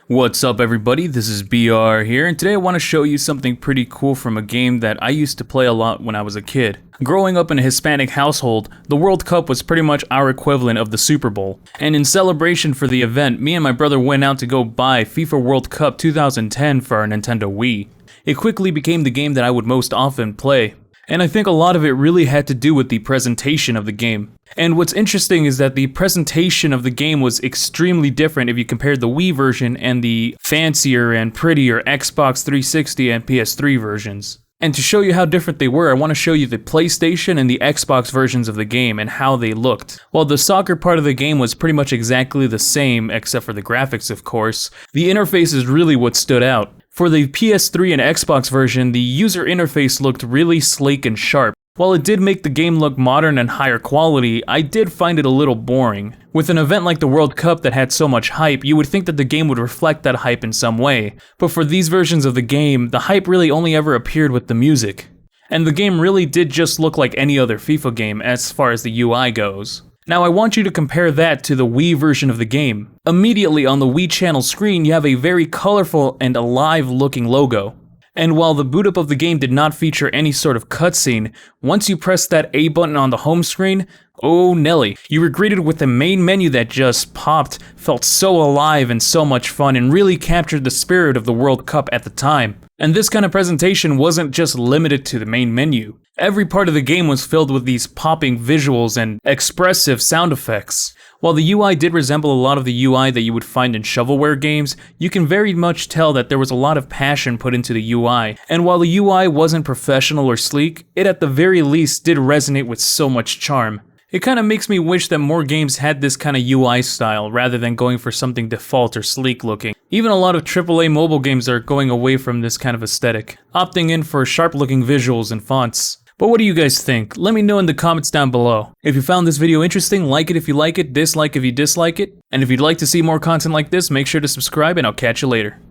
What's up everybody, this is BR here, and today I want to show you something pretty cool from a game that I used to play a lot when I was a kid. Growing up in a Hispanic household, the World Cup was pretty much our equivalent of the Super Bowl. And in celebration for the event, me and my brother went out to go buy FIFA World Cup 2010 for our Nintendo Wii. It quickly became the game that I would most often play. And I think a lot of it really had to do with the presentation of the game. And what's interesting is that the presentation of the game was extremely different if you compared the Wii version and the fancier and prettier Xbox 360 and PS3 versions. And to show you how different they were, I want to show you the PlayStation and the Xbox versions of the game and how they looked. While the soccer part of the game was pretty much exactly the same, except for the graphics of course, the interface is really what stood out. For the PS3 and Xbox version, the user interface looked really sleek and sharp. While it did make the game look modern and higher quality, I did find it a little boring. With an event like the World Cup that had so much hype, you would think that the game would reflect that hype in some way. But for these versions of the game, the hype really only ever appeared with the music. And the game really did just look like any other FIFA game as far as the UI goes. Now I want you to compare that to the Wii version of the game. Immediately on the Wii channel screen, you have a very colorful and alive looking logo. And while the boot up of the game did not feature any sort of cutscene, once you press that A button on the home screen, oh Nelly, you were greeted with the main menu that just popped, felt so alive and so much fun, and really captured the spirit of the World Cup at the time. And this kind of presentation wasn't just limited to the main menu. Every part of the game was filled with these popping visuals and expressive sound effects. While the UI did resemble a lot of the UI that you would find in shovelware games, you can very much tell that there was a lot of passion put into the UI. And while the UI wasn't professional or sleek, it at the very least did resonate with so much charm. It kind of makes me wish that more games had this kind of UI style rather than going for something default or sleek looking. Even a lot of AAA mobile games are going away from this kind of aesthetic, opting in for sharp looking visuals and fonts. But what do you guys think? Let me know in the comments down below. If you found this video interesting, like it if you like it, dislike if you dislike it. And if you'd like to see more content like this, make sure to subscribe and I'll catch you later.